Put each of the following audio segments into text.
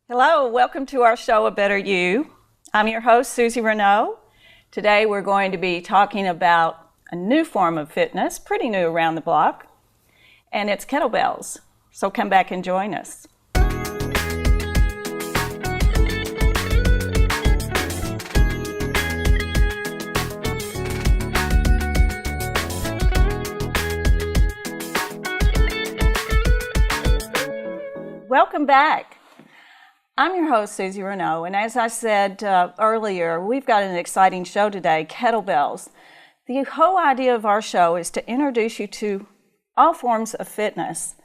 Hello, welcome to our show, A Better You. I'm your host, Suzi Renaud. Today we're going to be talking about a new form of fitness, pretty new around the block, and it's kettlebells. So come back and join us. Welcome back. I'm your host, Suzi Renaud, and as I said earlier, we've got an exciting show today, kettlebells. The whole idea of our show is to introduce you to all forms of fitness,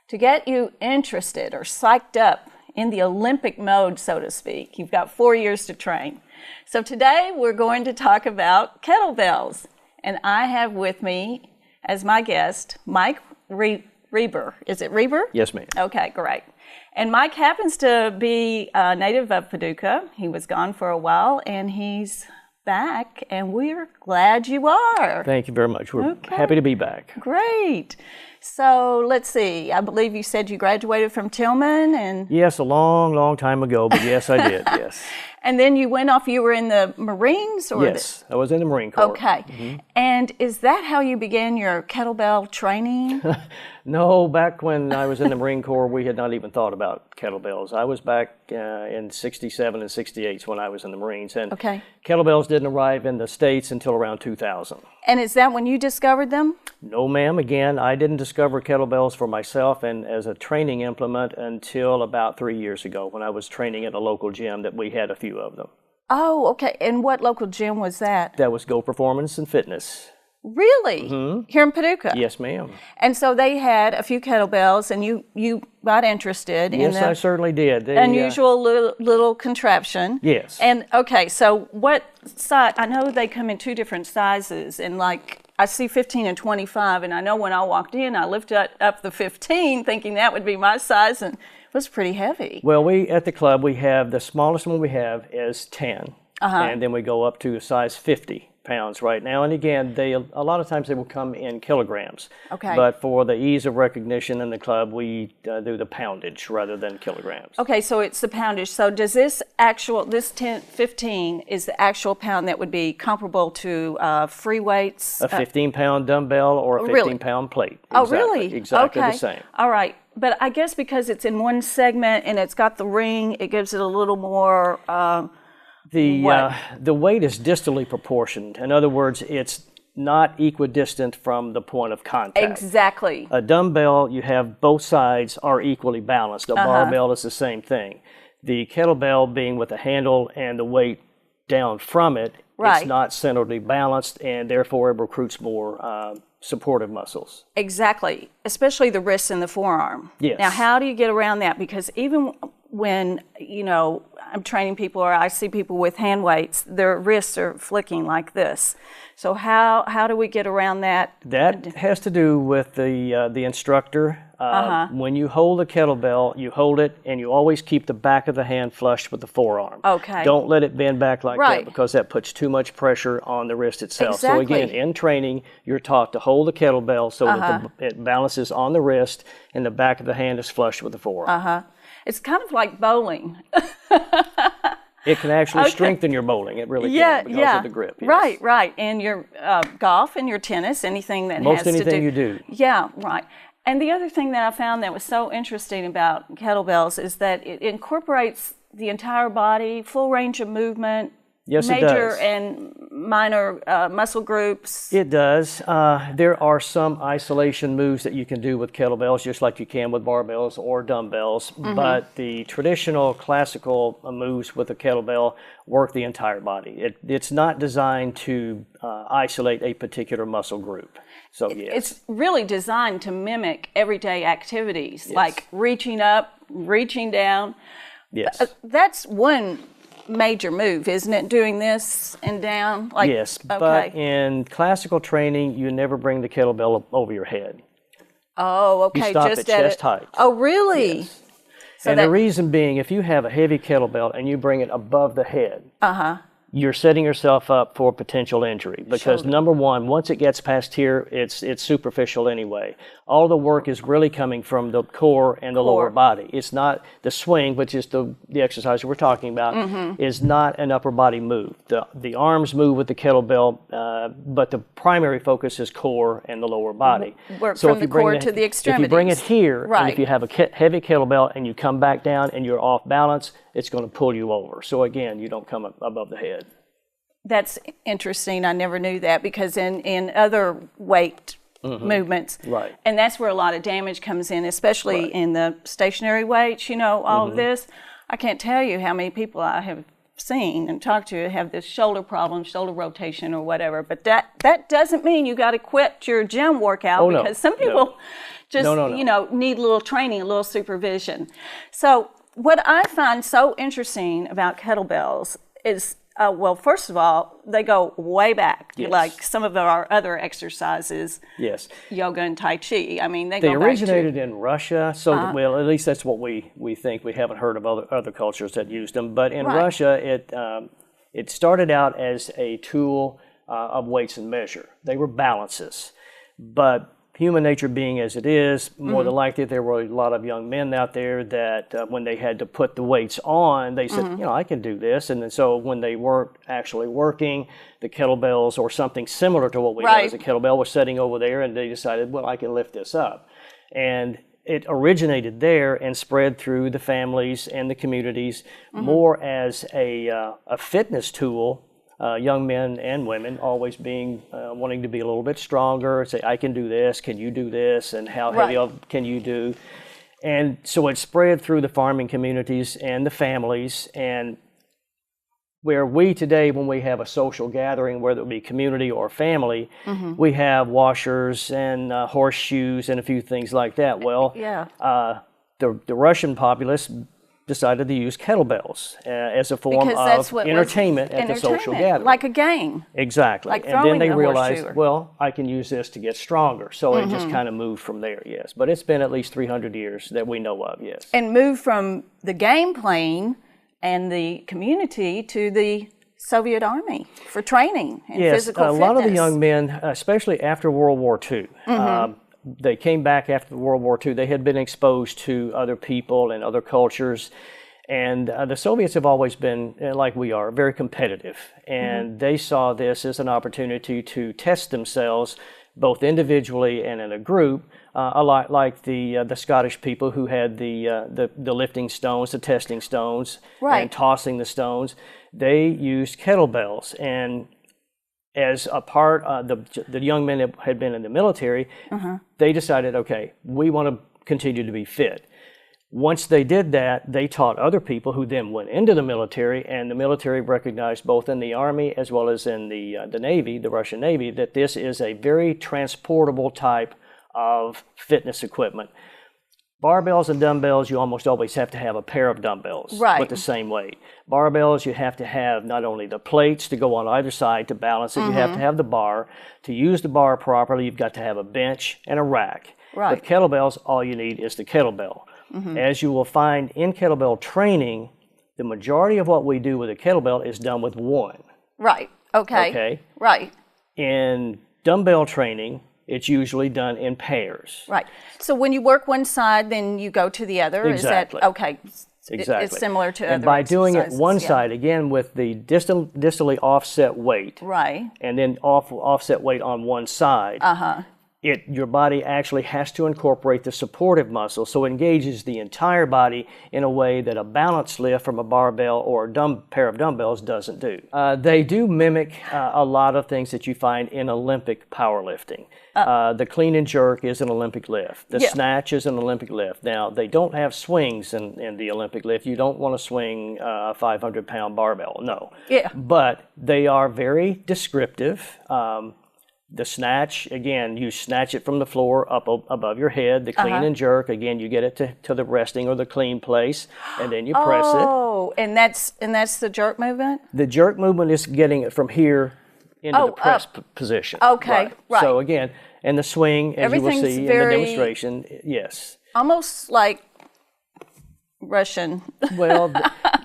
to get you interested or psyched up in the Olympic mode, so to speak. You've got 4 years to train. So today we're going to talk about kettlebells, and I have with me as my guest, Mike Reber. Is it Reber? Yes, ma'am. Okay, great. And Mike happens to be a native of Paducah. He was gone for a while, and he's back, and we're glad you are. Thank you very much. We're happy to be back. Great. So let's see. I believe you said you graduated from Tillman, and Yes, a long, long time ago, but yes, I did, yes. and then you went off. You were in the Marines, or Yes, I was in the Marine Corps. Okay. Mm-hmm. And is that how you began your kettlebell training? No, back when I was in the Marine Corps, we had not even thought about kettlebells. I was back in 67 and 68 when I was in the Marines, and kettlebells didn't arrive in the States until around 2000. And is that when you discovered them? No, ma'am. Again, I didn't discover kettlebells for myself and as a training implement until about 3 years ago when I was training at a local gym that we had a few of them. Oh, okay. And what local gym was that? That was Go Performance and Fitness. Really? Mm-hmm. Here in Paducah? Yes, ma'am. And so they had a few kettlebells, and you got interested in I certainly did. Unusual little contraption. Yes. And okay, so what size? I know they come in two different sizes, and like I see 15 and 25, and I know when I walked in, I lifted up the 15, thinking that would be my size, and it was pretty heavy. Well, at the club we have the smallest one we have is 10, and then we go up to a size 50. Pounds right now, and again, a lot of times they will come in kilograms. Okay. But for the ease of recognition in the club, we do the poundage rather than kilograms. Okay, so it's the poundage. So does this 15 is the actual pound that would be comparable to free weights? A 15-pound dumbbell or a 15-pound plate. Exactly. Oh, really? Exactly the same. All right. But I guess because it's in one segment and it's got the ring, it gives it a little more. The weight is distally proportioned. In other words, it's not equidistant from the point of contact. Exactly. A dumbbell, you have both sides are equally balanced. A barbell is the same thing. The kettlebell being with the handle and the weight down from it, it's not centrally balanced, and therefore it recruits more supportive muscles. Exactly, especially the wrist and the forearm. Yes. Now, how do you get around that? Because even when, I'm training people or I see people with hand weights, their wrists are flicking like this. So how do we get around that? That has to do with the instructor. When you hold a kettlebell, you hold it and you always keep the back of the hand flush with the forearm. Okay. Don't let it bend back like that because that puts too much pressure on the wrist itself. Exactly. So again, in training, you're taught to hold the kettlebell so that it balances on the wrist and the back of the hand is flush with the forearm. It's kind of like bowling. It can actually strengthen your bowling. It really can because of the grip. Yes. Right. And your golf and your tennis, anything that Most has to do. Most anything you do. Yeah, right. And the other thing that I found that was so interesting about kettlebells is that it incorporates the entire body, full range of movement. Yes, major it does. and minor muscle groups. It does. There are some isolation moves that you can do with kettlebells, just like you can with barbells or dumbbells. But the traditional classical moves with a kettlebell work the entire body. It's not designed to isolate a particular muscle group. So yes. It's really designed to mimic everyday activities, like reaching up, reaching down. Yes. That's one major move, isn't it? Doing this and down? Yes, but in classical training, you never bring the kettlebell over your head. Oh, okay. You stop at chest height. Oh, really? Yes. So and the reason being, if you have a heavy kettlebell and you bring it above the head, you're setting yourself up for potential injury because number one, once it gets past here, it's superficial anyway. All the work is really coming from the core and the lower body. It's not the swing, which is the exercise we're talking about, is not an upper body move. The arms move with the kettlebell, but the primary focus is core and the lower body. Work so from the core to the extremities. If you bring it here, and if you have a heavy kettlebell and you come back down and you're off balance, it's going to pull you over. So again, you don't come above the head. That's interesting. I never knew that because in other weight movements, and that's where a lot of damage comes in, especially in the stationary weights, all of this. I can't tell you how many people I have seen and talked to have this shoulder problem, shoulder rotation or whatever, but that doesn't mean you got to quit your gym workout because some people just, need a little training, a little supervision. So what I find so interesting about kettlebells is, well, first of all, they go way back, like some of our other exercises, yoga and Tai Chi. I mean, they originated in Russia, so well, at least that's what we think. We haven't heard of other cultures that used them, but in Russia, it started out as a tool of weights and measure. They were balances, but human nature being as it is, more than likely there were a lot of young men out there that when they had to put the weights on, they said, I can do this. And then so when they weren't actually working, the kettlebells or something similar to what we know as a kettlebell was sitting over there, and they decided, well, I can lift this up. And it originated there and spread through the families and the communities more as a fitness tool. Young men and women always being wanting to be a little bit stronger, say, I can do this, can you do this, and how heavy can you do? And so it spread through the farming communities and the families, and where we today, when we have a social gathering, whether it be community or family, we have washers and horseshoes and a few things like that. Well, the Russian populace decided to use kettlebells as a form of entertainment at the social gathering. Like a game. Exactly. Like and then they the realized, horseshoe. well, I can use this to get stronger. So it just kind of moved from there, yes. But it's been at least 300 years that we know of, yes. And moved from the game playing and the community to the Soviet Army for training and physical fitness. A lot of the young men, especially after World War II, they came back after World War II. They had been exposed to other people and other cultures. And the Soviets have always been, like we are, very competitive. And they saw this as an opportunity to test themselves, both individually and in a group, a lot like the Scottish people who had the lifting stones, the testing stones, and tossing the stones. They used kettlebells. And as a part of the young men that had been in the military, they decided, okay, we want to continue to be fit. Once they did that, they taught other people who then went into the military, and the military recognized both in the Army as well as in the Navy, the Russian Navy, that this is a very transportable type of fitness equipment. Barbells and dumbbells, you almost always have to have a pair of dumbbells with the same weight. Barbells, you have to have not only the plates to go on either side to balance it, you have to have the bar. To use the bar properly, you've got to have a bench and a rack. With kettlebells, all you need is the kettlebell. As you will find in kettlebell training, the majority of what we do with a kettlebell is done with one. In dumbbell training, it's usually done in pairs. So when you work one side, then you go to the other? Exactly. Is that, okay. Exactly. It's similar to and other by doing it exercises, one side, again, with the distally offset weight, and then offset weight on one side, your body actually has to incorporate the supportive muscle, so it engages the entire body in a way that a balance lift from a barbell or a pair of dumbbells doesn't do. They do mimic a lot of things that you find in Olympic powerlifting. The clean and jerk is an Olympic lift. The snatch is an Olympic lift. Now, they don't have swings in the Olympic lift. You don't want to swing a 500-pound barbell, no. But they are very descriptive. The snatch, again, you snatch it from the floor up above your head. The clean and jerk, again, you get it to the resting or the clean place, and then you press it. Oh, and that's the jerk movement? The jerk movement is getting it from here into the press position. So again, and the swing, as you will see in the demonstration, yes. Almost like Russian. Well,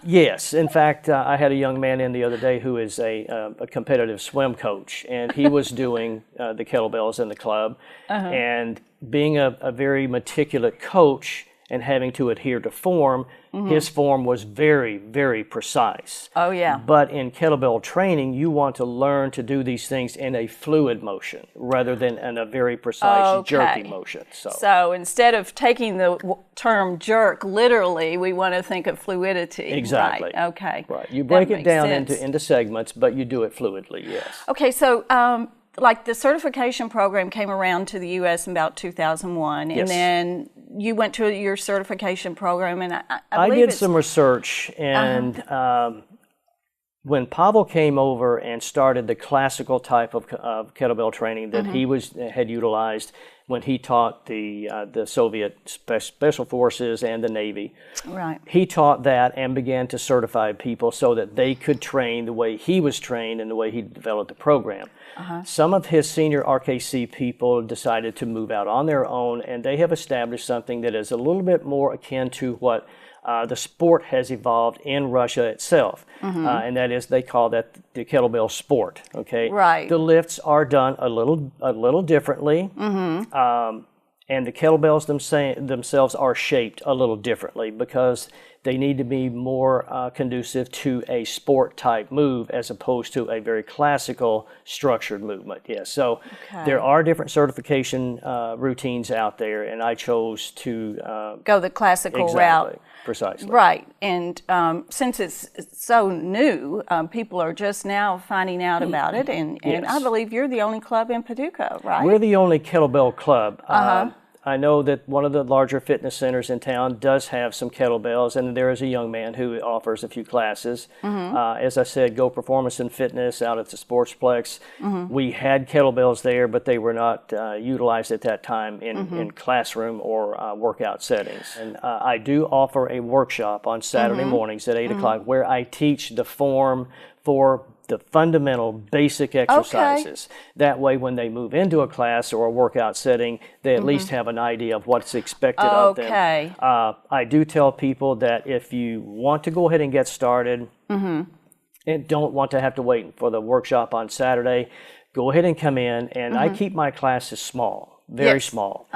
yes. In fact, I had a young man in the other day who is a competitive swim coach, and he was doing the kettlebells in the club. And being a very meticulous coach and having to adhere to form, his form was very, very precise. Oh, yeah. But in kettlebell training, you want to learn to do these things in a fluid motion rather than in a very precise jerky motion. So instead of taking the term jerk literally, we want to think of fluidity. Exactly. Right. Okay. Right. You break it down sense. into segments, but you do it fluidly, yes. Okay, so like the certification program came around to the U.S. in about 2001, and then you went to your certification program, and I did some research, and when Pavel came over and started the classical type of kettlebell training that he had utilized when he taught the Soviet Special Forces and the Navy. Right. He taught that and began to certify people so that they could train the way he was trained and the way he developed the program. Some of his senior RKC people decided to move out on their own, and they have established something that is a little bit more akin to what the sport has evolved in Russia itself, and that is they call that the kettlebell sport. Okay, right. The lifts are done a little differently, and the kettlebells themselves are shaped a little differently because they need to be more conducive to a sport type move as opposed to a very classical structured movement. Yes, so there are different certification routines out there, and I chose to go the classical route. Precisely. Right, and since it's so new, people are just now finding out about it, and I believe you're the only club in Paducah, right? We're the only kettlebell club. I know that one of the larger fitness centers in town does have some kettlebells, and there is a young man who offers a few classes. As I said, Go Performance and Fitness out at the Sportsplex. We had kettlebells there, but they were not utilized at that time in classroom or workout settings. And I do offer a workshop on Saturday mornings at 8 o'clock where I teach the form for the fundamental basic exercises. That way when they move into a class or a workout setting, they at least have an idea of what's expected of them. I do tell people that if you want to go ahead and get started and don't want to have to wait for the workshop on Saturday, go ahead and come in, and I keep my classes small, very small.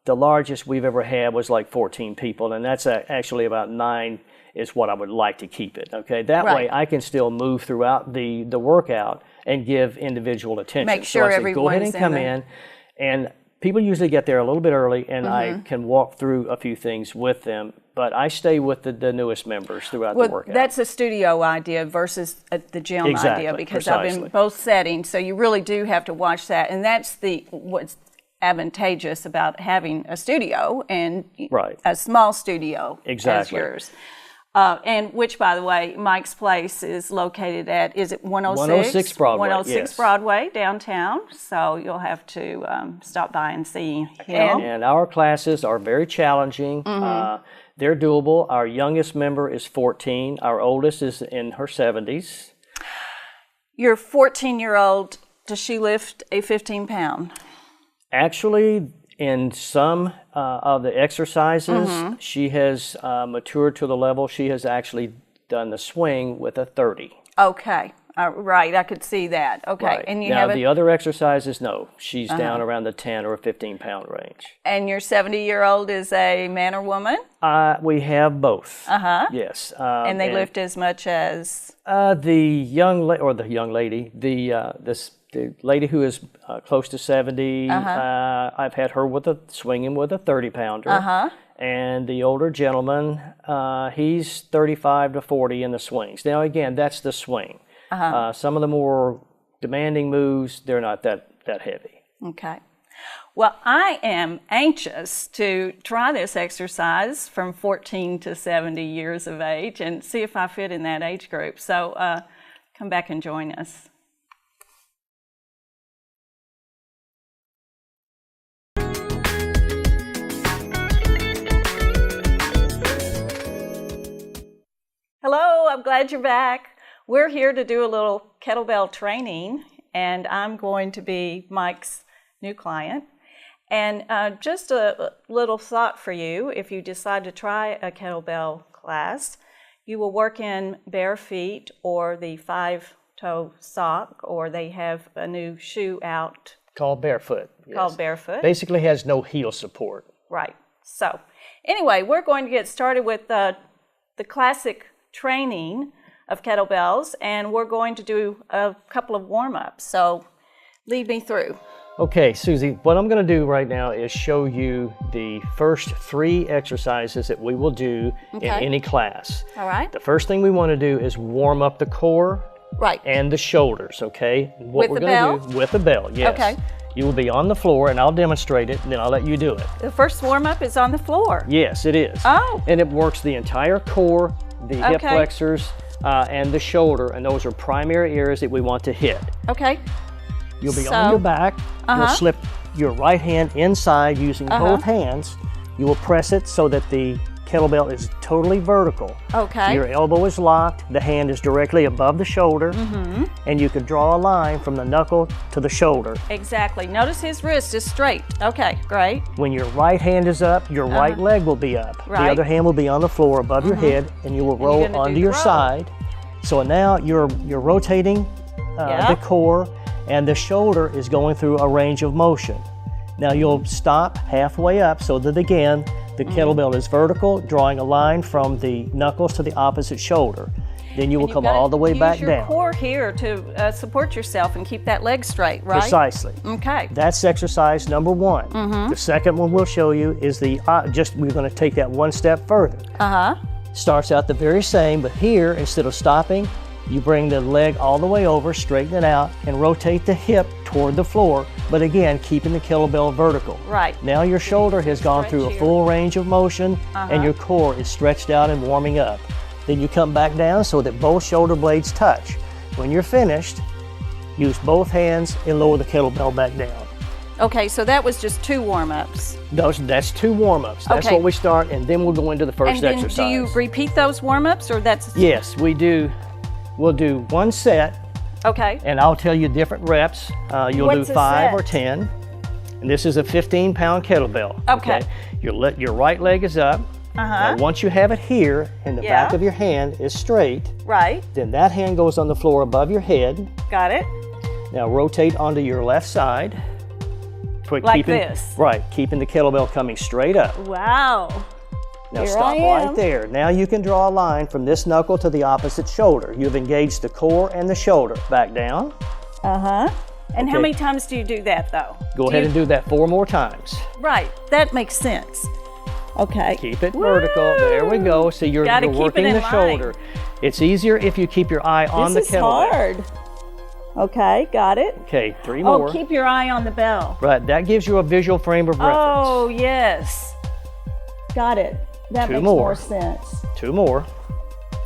The largest we've ever had was like 14 people, and that's actually about 9 is what I would like to keep it. Okay, that way I can still move throughout the workout and give individual attention. Make sure everyone's go ahead and come in, and people usually get there a little bit early, and I can walk through a few things with them. But I stay with the newest members throughout the workout. That's a studio idea versus the gym idea, because I've been in both settings, so you really do have to watch that, and that's what's advantageous about having a studio and a small studio as yours. And which, by the way, Mike's place is located at, is it 106? 106 Broadway, 106 Broadway, downtown. So you'll have to stop by and see him. And our classes are very challenging. They're doable. Our youngest member is 14. Our oldest is in her 70s. Your 14-year-old, does she lift a 15-pound? Actually, in some of the exercises, she has matured to the level she has actually done the swing with a 30. Okay, right, I could see that. Okay, and you have the other exercises, no, she's down around the 10 or 15-pound range. And your 70-year-old is a man or woman? We have both. Yes. And they lift as much as? The young lady, the lady who is close to 70, I've had her swinging with a 30-pounder. And the older gentleman, he's 35 to 40 in the swings. Now, again, that's the swing. Some of the more demanding moves, they're not that heavy. Okay. Well, I am anxious to try this exercise from 14 to 70 years of age and see if I fit in that age group. So come back and join us. Hello, I'm glad you're back. We're here to do a little kettlebell training, and I'm going to be Mike's new client. And just a little thought for you, if you decide to try a kettlebell class, you will work in bare feet or the 5-toe sock, or they have a new shoe out. Called barefoot. Yes. Called barefoot. Basically has no heel support. Right. So anyway, we're going to get started with the classic training of kettlebells, and we're going to do a couple of warm-ups. So lead me through. Okay, Susie, what I'm going to do right now is show you the first 3 exercises that we will do in any class. All right. The first thing we want to do is warm up the core Right. and the shoulders, okay? What With the bell? Do with the bell, yes. Okay. You will be on the floor, and I'll demonstrate it, and then I'll let you do it. The first warm-up is on the floor. Yes, it is. Oh. And it works the entire core, the hip Okay. flexors, and the shoulder, and those are primary areas that we want to hit. Okay. You'll be on your back. You'll slip your right hand inside using both hands. You will press it so that the kettlebell is totally vertical. Okay. Your elbow is locked. The hand is directly above the shoulder. And you can draw a line from the knuckle to the shoulder. Exactly. Notice his wrist is straight. Okay, great. When your right hand is up, your right leg will be up. Right. The other hand will be on the floor above your head, and you will roll gonna onto do your the roll. side. So now you're rotating the core, and the shoulder is going through a range of motion. Now you'll stop halfway up so that again, the kettlebell is vertical, drawing a line from the knuckles to the opposite shoulder. Then you will come all the way back Use your down. core here to support yourself and keep that leg straight, right? Precisely. Okay. That's exercise number 1. The second one we'll show you is the, we're going to take that one step further. Starts out the very same, but here, instead of stopping, you bring the leg all the way over, straighten it out, and rotate the hip toward the floor, but again, keeping the kettlebell vertical. Right. Now your shoulder has gone through a full range of motion, and your core is stretched out and warming up. Then you come back down so that both shoulder blades touch. When you're finished, use both hands and lower the kettlebell back down. Okay, so that was just 2 warm-ups. That's 2 warm-ups. That's Okay. what we start, and then we'll go into the first And then exercise. do you repeat those warm-ups, or that's... Yes, we do. We'll do 1 set, Okay. and I'll tell you different reps. You'll What's do a 5 or set? 10. And this is a 15-pound kettlebell. Okay. Your right leg is up. Now, once you have it here, and the back of your hand is straight, Right. then that hand goes on the floor above your head. Got it. Now rotate onto your left side. Like this. Right, keeping the kettlebell coming straight up. Wow. Now Here stop I am. right there. Now you can draw a line from this knuckle to the opposite shoulder. You've engaged the core and the shoulder. Back down. And how many times do you do that, though? Go ahead and do that 4 more times. Right. That makes sense. Okay. Keep it vertical. There we go. See, you're Gotta keep it working in the line. shoulder. It's easier if you keep your eye on the This is kettlebell. hard. Okay, got it. Okay, 3 more. Oh, keep your eye on the bell. Right, that gives you a visual frame of reference. Oh, yes. Got it. That 2 makes more. more sense. 2 more.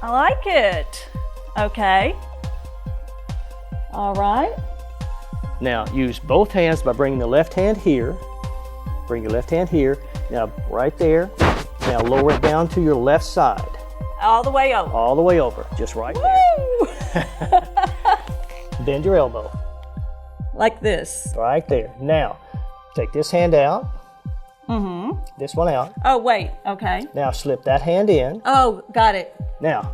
I like it. Okay. All right. Now use both hands by bringing the left hand here. Bring your left hand here. Now right there. Now lower it down to your left side. All the way over. All the way over. Just right there. Woo! Bend your elbow. Like this. Right there. Now take this hand out. This one out. Oh, wait. Okay. Now slip that hand in. Oh, got it. Now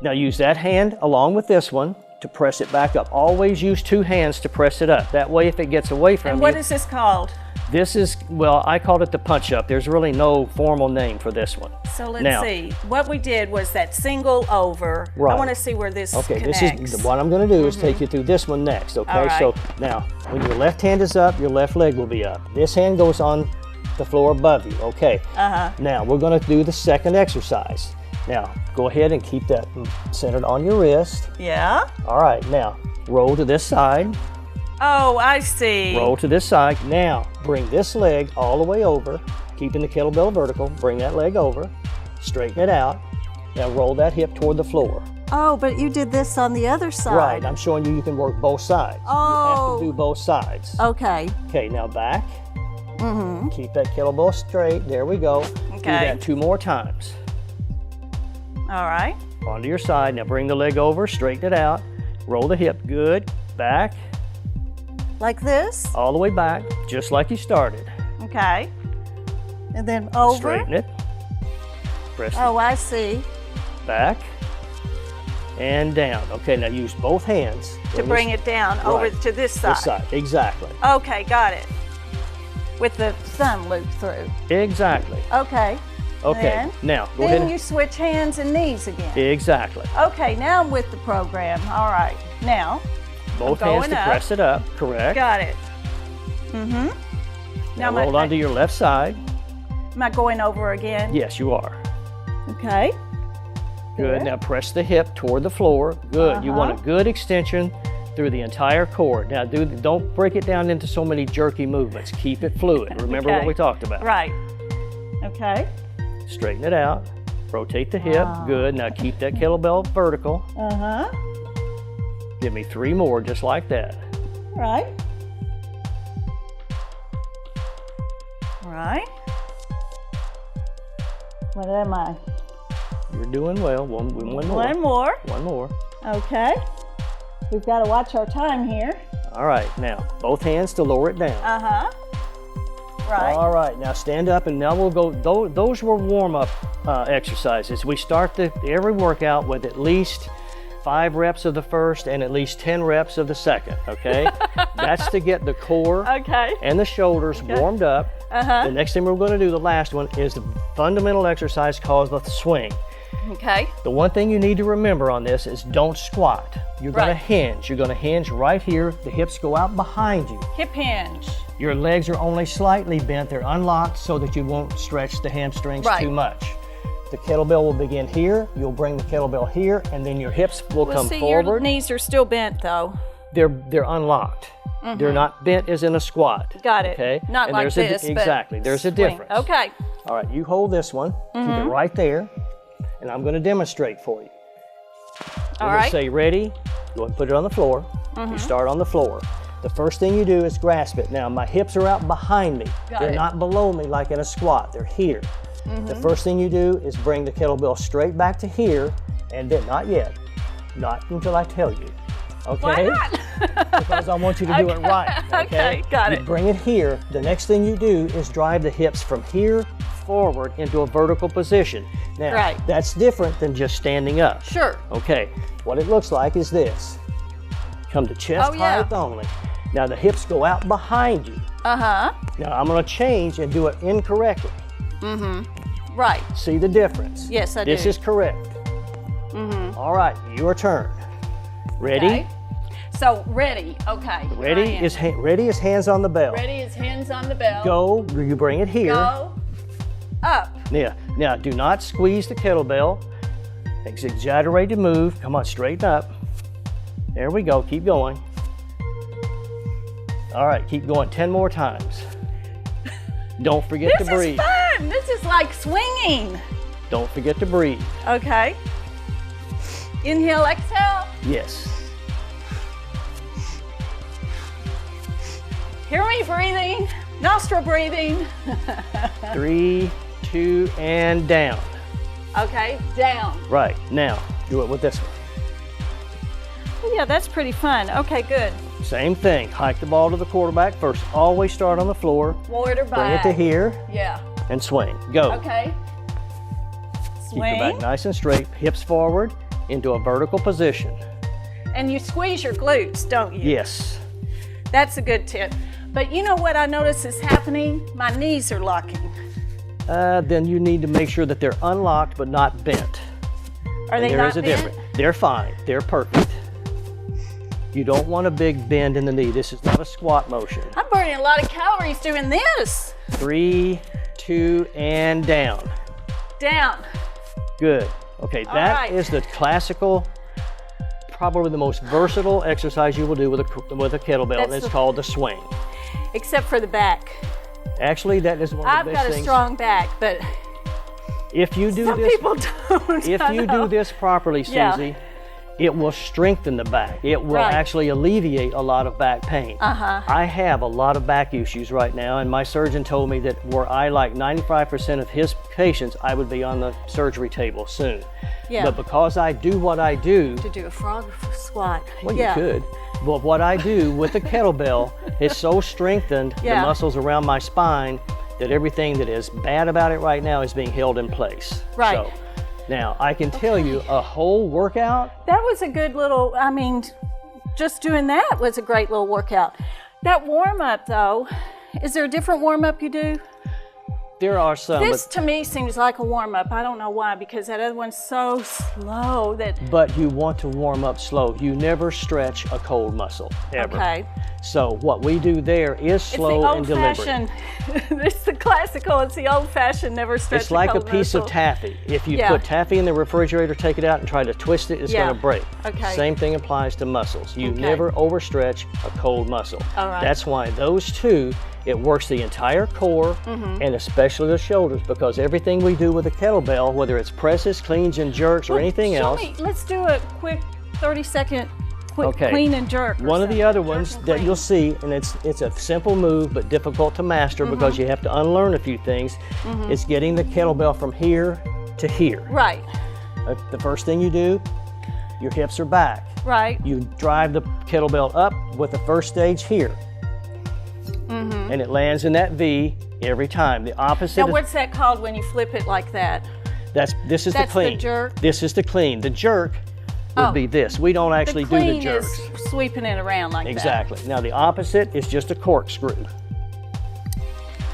use that hand along with this one to press it back up. Always use 2 hands to press it up. That way if it gets away from And you. what is this called? This is, well, I called it the punch up. There's really no formal name for this one. So let's Now, see. What we did was that single over. I Right. want to see where this Okay, connects. this is what I'm going to do is take you through this one next, okay? All right. So now, when your left hand is up, your left leg will be up. This hand goes on the floor above you, okay? Now, we're going to do the second exercise. Now, go ahead and keep that centered on your wrist. Yeah. All right, now, roll to this side. Oh, I see. Roll to this side. Now, bring this leg all the way over, keeping the kettlebell vertical. Bring that leg over, straighten it out. Now roll that hip toward the floor. Oh, but you did this on the other side. Right, I'm showing you can work both sides. You have to do both sides. Okay. Okay, now back. Keep that kettlebell straight. There we go. Do Okay. that 2 more times. All right. Onto your side. Now bring the leg over, straighten it out. Roll the hip. Good. Back. Like this? All the way back, just like you started. Okay. And then over. Straighten it. Press Oh, I see. back and down. Okay, now use both hands To bring it down over to this side. This side, exactly. Okay, got it. With the thumb loop through. Exactly. Okay. Okay, Then, now go ahead. Then you switch hands and knees again. Exactly. Okay, now I'm with the program. All right. Now, Both I'm hands going to up. press it up, correct. Got it. Mm-hmm. Now hold on to your left side. Am I going over again? Yes, you are. Okay. Good. There. Now press the hip toward the floor. Good. You want a good extension through the entire core. Now don't break it down into so many jerky movements. Keep it fluid. Remember what we talked about. Right. Okay. Straighten it out. Rotate the hip. Good. Now keep that kettlebell vertical. Uh-huh. Give me 3 more just like that. Right. Right. What am I? You're doing well. One more. One more. One more. Okay. We've got to watch our time here. All right. Now both hands to lower it down. Uh-huh. Right. All right, now stand up, and now we'll go. Those were warm-up exercises. We start every workout with at least 5 reps of the first and at least 10 reps of the second. Okay, that's to get the core and the shoulders warmed up. The next thing we're going to do, the last one, is the fundamental exercise called the swing. Okay. The one thing you need to remember on this is don't squat. You're going to hinge. You're going to hinge right here. The hips go out behind you. Hip hinge. Your legs are only slightly bent. They're unlocked so that you won't stretch the hamstrings too much. The kettlebell will begin here. You'll bring the kettlebell here, and then your hips will come forward. Your knees are still bent, though. They're unlocked. They're not bent as in a squat. Got it. Okay. Not and like this. Exactly. But there's a swing. difference. Okay. All right. You hold this one. Keep it right there, and I'm going to demonstrate for you. All We're right. Say ready. Go ahead and put it on the floor. You start on the floor. The first thing you do is grasp it. Now my hips are out behind me. They're not below me like in a squat. They're here. The first thing you do is bring the kettlebell straight back to here, and then not yet. Not until I tell you. Okay? Why not? Because I want you to do it right. Okay, got You it. bring it here. The next thing you do is drive the hips from here forward into a vertical position. Now, that's different than just standing up. Sure. Okay, what it looks like is this. Come to chest height only. Now the hips go out behind you. Uh-huh. Now I'm going to change and do it incorrectly. Right. See the difference? Yes, I do. This is correct. All right, your turn. Ready? Okay. So ready. Okay. Ready is hands on the bell. Ready is hands on the bell. Go. You bring it here. Go. Up. Yeah. Now do not squeeze the kettlebell. Exaggerated move. Come on, straighten up. There we go. Keep going. All right, keep going 10 more times. Don't forget to breathe. This is fun. This is like swinging. Don't forget to breathe. Okay. Inhale, exhale. Yes. Hear me breathing. Nostril breathing. 3, 2, and down. Okay, down. Right, now do it with this one. Oh, yeah, that's pretty fun. Okay, good. Same thing, hike the ball to the quarterback. First, always start on the floor. Quarterback. Bring it to here Yeah. and swing. Go. Okay. Keep your back nice and straight, hips forward into a vertical position. And you squeeze your glutes, don't you? Yes. That's a good tip. But you know what I notice is happening? My knees are locking. Then you need to make sure that they're unlocked but not bent. Are they There not is a bent? difference. They're fine. They're perfect. You don't want a big bend in the knee. This is not a squat motion. I'm burning a lot of calories doing this. 3, 2, and down. Down. Good. Okay, that is the classical, probably the most versatile exercise you will do with a kettlebell, and it's called the swing. Except for the back. Actually, that is one of I've the got best a things. strong back, but If you do some this, people don't. if you do this properly, Susie, it will strengthen the back. It will actually alleviate a lot of back pain. I have a lot of back issues right now, and my surgeon told me that were I like 95% of his patients, I would be on the surgery table soon. Yeah. But because I do what I do, To do a frog squat. well, you could. But what I do with the kettlebell is so strengthened the muscles around my spine that everything that is bad about it right now is being held in place. Right. So, now, I can tell you a whole workout. That was a good little, I mean, just doing that was a great little workout. That warm-up, though, is there a different warm-up you do? There are some. This, to me, seems like a warm-up. I don't know why, because that other one's so slow that... But you want to warm up slow. You never stretch a cold muscle, ever. Okay. So what we do there is slow and deliberate. It's the classical, it's the old-fashioned, never stretch It's like a cold a piece muscle. of taffy. If you Yeah. put taffy in the refrigerator, take it out and try to twist it, it's Yeah. going to break. Okay. Same thing applies to muscles. You Okay. never overstretch a cold muscle. All right. That's why those two, it works the entire core and especially the shoulders, because everything we do with a kettlebell, whether it's presses, cleans, and jerks or anything Show else. me, let's do a quick 30-second quick Okay. clean and jerk. or One of the something. other Jerk ones and that clean. you'll see, and it's a simple move but difficult to master because you have to unlearn a few things, is getting the kettlebell from here to here. Right, The first thing you do, your hips are back. right. You drive the kettlebell up with the first stage here. And it lands in that V every time. The opposite Now, is, what's that called when you flip it like that? this is that's the the clean. jerk? This is the clean. The jerk would Oh. be this. We don't actually The do the clean jerks. is sweeping it around like Exactly. Now the opposite is just a corkscrew. that.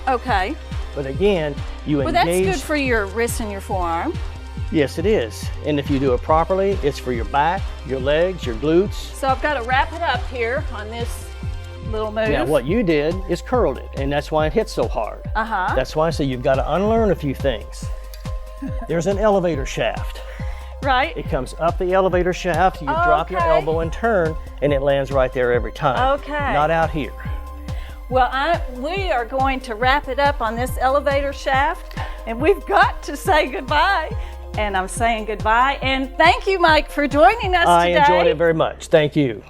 Okay. But again, you Well, that's engage. good for your wrist and your forearm. Yes, it is. And if you do it properly, it's for your back, your legs, your glutes. So I've got to wrap it up here on this little move. Now, what you did is curled it, and that's why it hits so hard. Uh-huh. That's why I say you've got to unlearn a few things. There's an elevator shaft. Right? It comes up the elevator shaft, you drop your Okay. elbow and turn, and it lands right there every time. Okay. Not out here. Well, we are going to wrap it up on this elevator shaft, and we've got to say goodbye. And I'm saying goodbye. And thank you, Mike, for joining us I today. enjoyed it very much. Thank you.